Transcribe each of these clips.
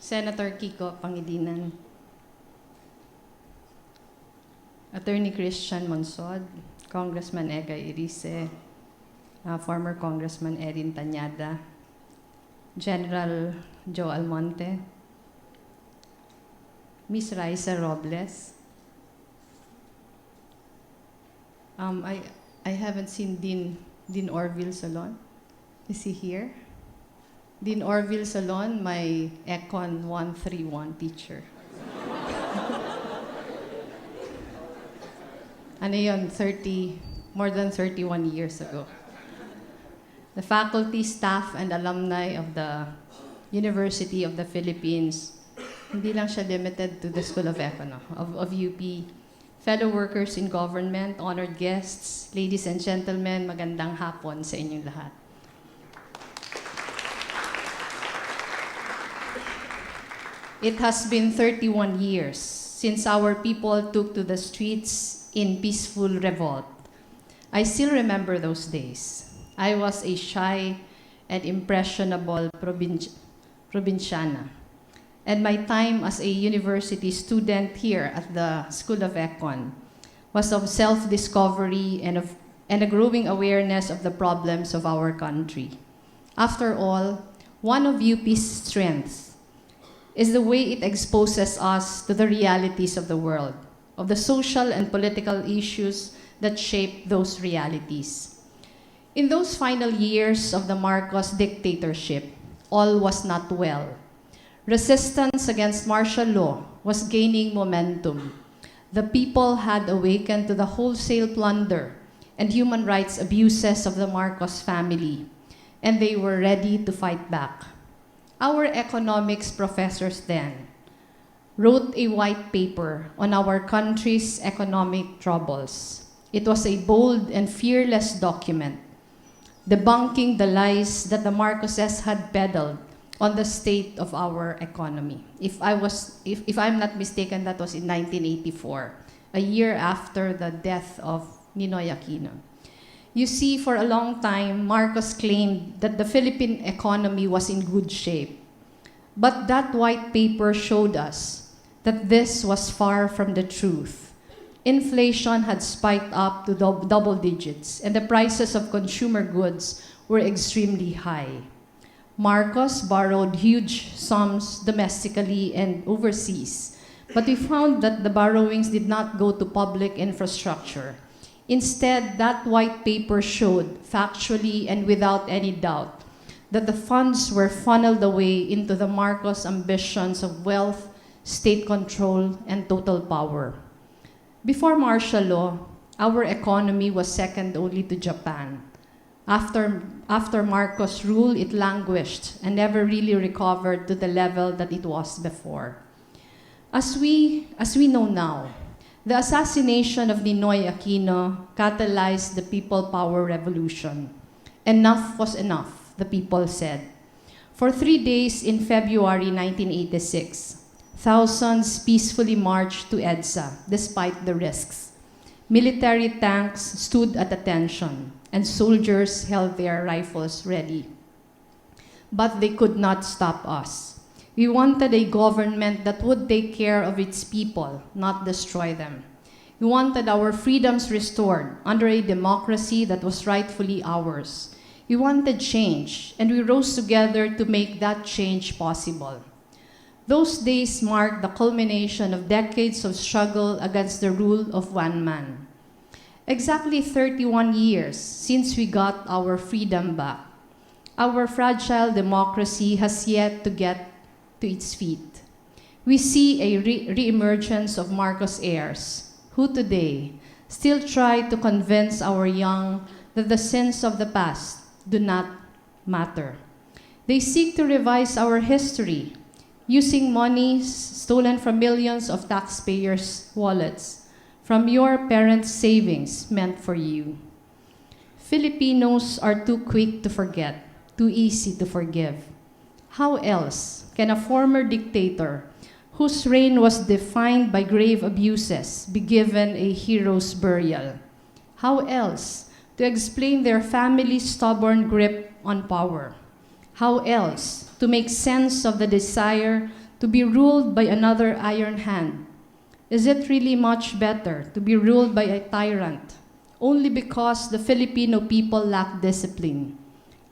Senator Kiko Pangilinan, Attorney Christian Monsod, Congressman Ega Irice, former Congressman Erin Tanyada, General Joe Almonte, Miss Raisa Robles. I haven't seen Dean Orville Salon. Is he here? Dean Orville Salon, my Econ 131 teacher. Ano yun, more than 31 years ago. The faculty, staff, and alumni of the University of the Philippines, hindi lang siya limited to the School of Econo, of UP. Fellow workers in government, honored guests, ladies and gentlemen, magandang hapon sa inyong lahat. It has been 31 years since our people took to the streets in peaceful revolt. I still remember those days. I was a shy and impressionable provinciana. And my time as a university student here at the School of Econ was of self-discovery and a growing awareness of the problems of our country. After all, one of UP's strengths is the way it exposes us to the realities of the world, of the social and political issues that shape those realities. In those final years of the Marcos dictatorship, all was not well. Resistance against martial law was gaining momentum. The people had awakened to the wholesale plunder and human rights abuses of the Marcos family, and they were ready to fight back. Our economics professors then wrote a white paper on our country's economic troubles. It was a bold and fearless document, debunking the lies that the Marcoses had peddled on the state of our economy. If I'm not mistaken, that was in 1984, a year after the death of Ninoy Aquino. You see, for a long time, Marcos claimed that the Philippine economy was in good shape. But that white paper showed us that this was far from the truth. Inflation had spiked up to double digits, and the prices of consumer goods were extremely high. Marcos borrowed huge sums domestically and overseas, but we found that the borrowings did not go to public infrastructure. Instead, that white paper showed, factually and without any doubt, that the funds were funneled away into the Marcos ambitions of wealth, state control, and total power. Before martial law, our economy was second only to Japan. After Marcos' rule, it languished and never really recovered to the level that it was before. As we know now, the assassination of Ninoy Aquino catalyzed the people power revolution. Enough was enough, the people said. For 3 days in February 1986, thousands peacefully marched to EDSA despite the risks. Military tanks stood at attention, and soldiers held their rifles ready. But they could not stop us. We wanted a government that would take care of its people, not destroy them. We wanted our freedoms restored under a democracy that was rightfully ours. We wanted change, and we rose together to make that change possible. Those days marked the culmination of decades of struggle against the rule of one man. Exactly 31 years since we got our freedom back, our fragile democracy has yet to get to its feet. We see a re-emergence of Marcos heirs, who today still try to convince our young that the sins of the past do not matter. They seek to revise our history, using monies stolen from millions of taxpayers' wallets, from your parents' savings meant for you. Filipinos are too quick to forget, too easy to forgive. How else can a former dictator whose reign was defined by grave abuses be given a hero's burial? How else to explain their family's stubborn grip on power? How else to make sense of the desire to be ruled by another iron hand? Is it really much better to be ruled by a tyrant only because the Filipino people lack discipline?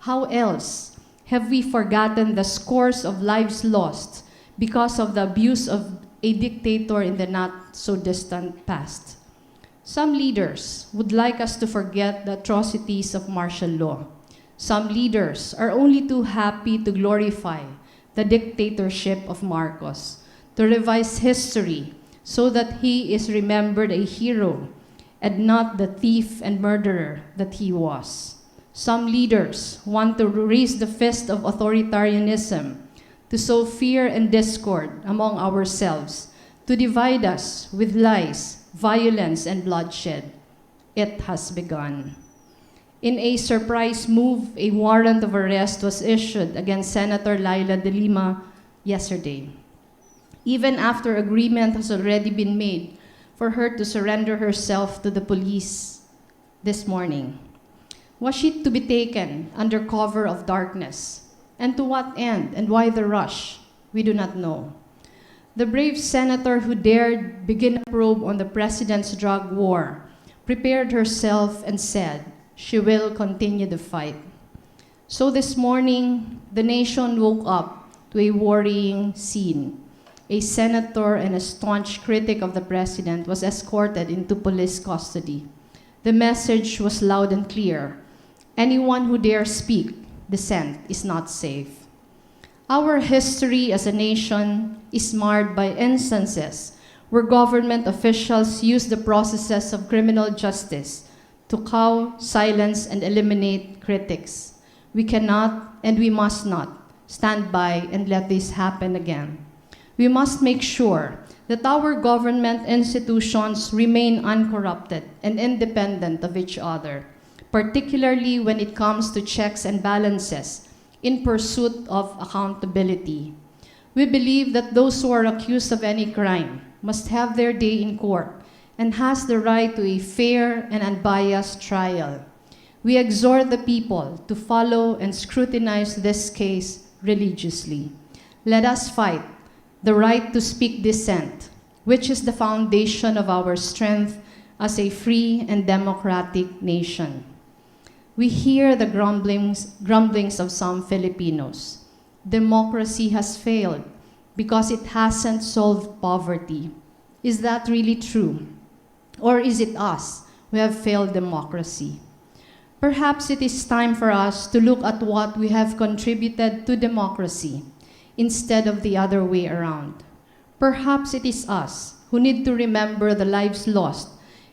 How else have we forgotten the scores of lives lost because of the abuse of a dictator in the not-so-distant past? Some leaders would like us to forget the atrocities of martial law. Some leaders are only too happy to glorify the dictatorship of Marcos, to revise history so that he is remembered a hero and not the thief and murderer that he was. Some leaders want to raise the fist of authoritarianism, to sow fear and discord among ourselves, to divide us with lies, violence, and bloodshed. It has begun. In a surprise move, a warrant of arrest was issued against Senator Laila de Lima yesterday, even after agreement has already been made for her to surrender herself to the police this morning. Was she to be taken under cover of darkness? And to what end and why the rush? We do not know. The brave senator who dared begin a probe on the president's drug war prepared herself and said she will continue the fight. So this morning, the nation woke up to a worrying scene. A senator and a staunch critic of the president was escorted into police custody. The message was loud and clear. Anyone who dares speak dissent is not safe. Our history as a nation is marred by instances where government officials use the processes of criminal justice to cow, silence, and eliminate critics. We cannot and we must not stand by and let this happen again. We must make sure that our government institutions remain uncorrupted and independent of each other, particularly when it comes to checks and balances in pursuit of accountability. We believe that those who are accused of any crime must have their day in court and has the right to a fair and unbiased trial. We exhort the people to follow and scrutinize this case religiously. Let us fight the right to speak dissent, which is the foundation of our strength as a free and democratic nation. We hear the grumblings of some Filipinos. Democracy has failed because it hasn't solved poverty. Is that really true? Or is it us who have failed democracy? Perhaps it is time for us to look at what we have contributed to democracy instead of the other way around. Perhaps it is us who need to remember the lives lost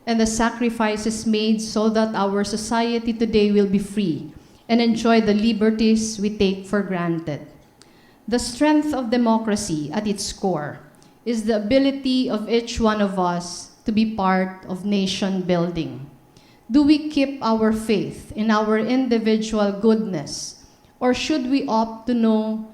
and the sacrifices made so that our society today will be free and enjoy the liberties we take for granted. The strength of democracy at its core is the ability of each one of us to be part of nation building. Do we keep our faith in our individual goodness, or should we opt to know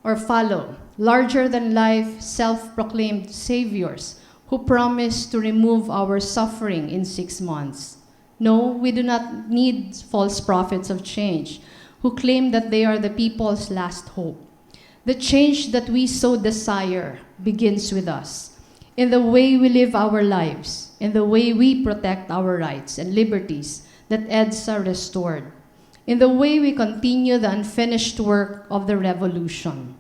or follow larger-than-life, self-proclaimed saviors who promise to remove our suffering in 6 months? No, we do not need false prophets of change who claim that they are the people's last hope. The change that we so desire begins with us, in the way we live our lives, in the way we protect our rights and liberties that EDSA restored, in the way we continue the unfinished work of the revolution.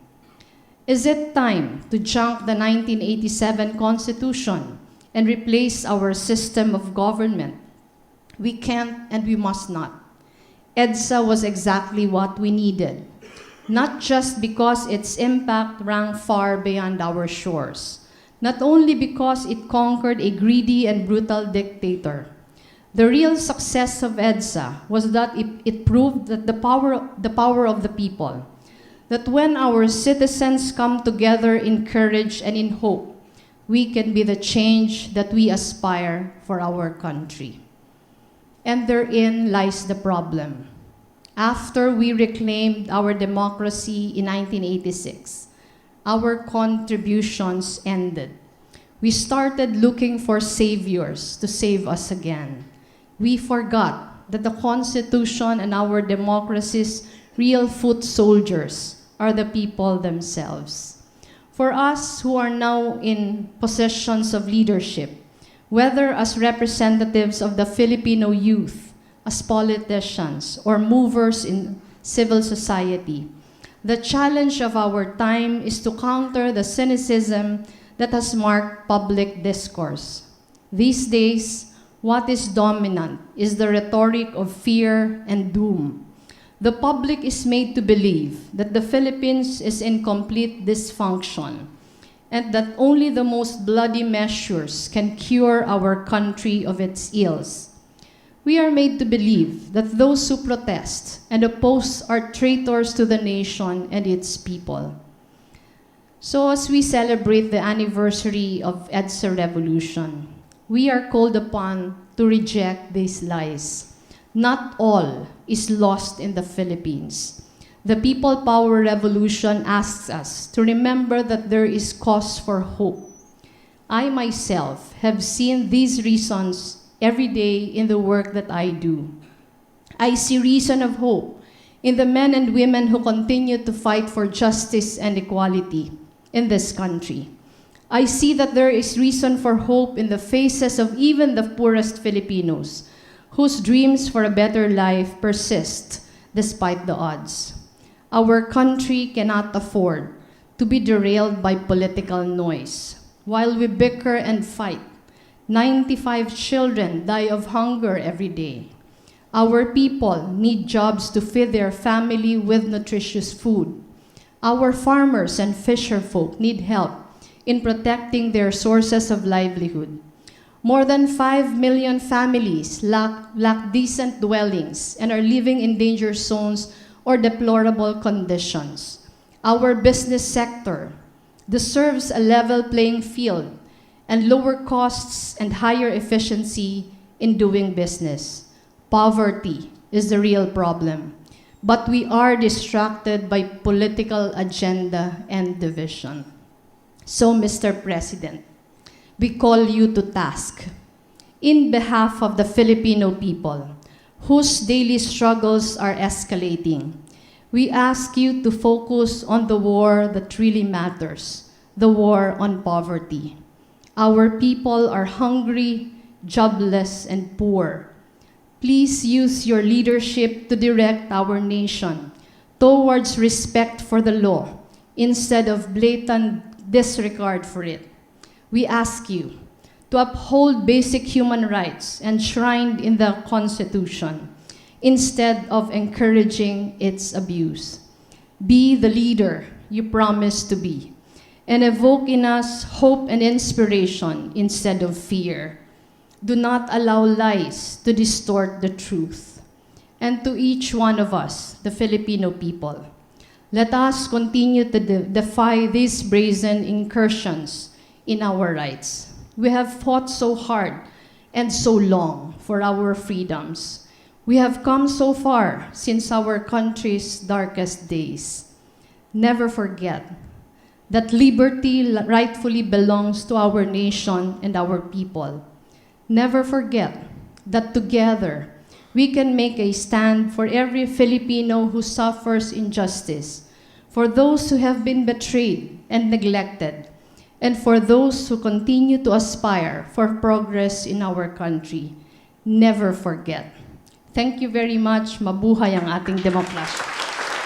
Is it time to junk the 1987 Constitution and replace our system of government? We can't and we must not. EDSA was exactly what we needed, not just because its impact rang far beyond our shores, not only because it conquered a greedy and brutal dictator. The real success of EDSA was that it proved that the power of the people, that when our citizens come together in courage and in hope, we can be the change that we aspire for our country. And therein lies the problem. After we reclaimed our democracy in 1986, our contributions ended. We started looking for saviors to save us again. We forgot that the Constitution and our democracy's real foot soldiers are the people themselves. For us who are now in positions of leadership, whether as representatives of the Filipino youth, as politicians, or movers in civil society, the challenge of our time is to counter the cynicism that has marked public discourse. These days, what is dominant is the rhetoric of fear and doom. The public is made to believe that the Philippines is in complete dysfunction and that only the most bloody measures can cure our country of its ills. We are made to believe that those who protest and oppose are traitors to the nation and its people. So as we celebrate the anniversary of EDSA Revolution, we are called upon to reject these lies. Not all is lost in the Philippines. The People Power Revolution asks us to remember that there is cause for hope. I myself have seen these reasons every day in the work that I do. I see reason of hope in the men and women who continue to fight for justice and equality in this country. I see that there is reason for hope in the faces of even the poorest Filipinos, whose dreams for a better life persist despite the odds. Our country cannot afford to be derailed by political noise. While we bicker and fight, 95 children die of hunger every day. Our people need jobs to feed their family with nutritious food. Our farmers and fisherfolk need help in protecting their sources of livelihood. More than 5 million families lack decent dwellings and are living in danger zones or deplorable conditions. Our business sector deserves a level playing field and lower costs and higher efficiency in doing business. Poverty is the real problem, but we are distracted by political agenda and division. So, Mr. President, we call you to task in behalf of the Filipino people whose daily struggles are escalating. We ask you to focus on the war that really matters, the war on poverty. Our people are hungry, jobless, and poor. Please use your leadership to direct our nation towards respect for the law instead of blatant disregard for it. We ask you to uphold basic human rights enshrined in the Constitution instead of encouraging its abuse. Be the leader you promised to be, and evoke in us hope and inspiration instead of fear. Do not allow lies to distort the truth. And to each one of us, the Filipino people, let us continue to defy these brazen incursions in our rights. We have fought so hard and so long for our freedoms. We have come so far since our country's darkest days. Never forget that liberty rightfully belongs to our nation and our people. Never forget that together we can make a stand for every Filipino who suffers injustice, for those who have been betrayed and neglected, and for those who continue to aspire for progress in our country. Never forget. Thank you very much. Mabuhay ang ating demokrasya.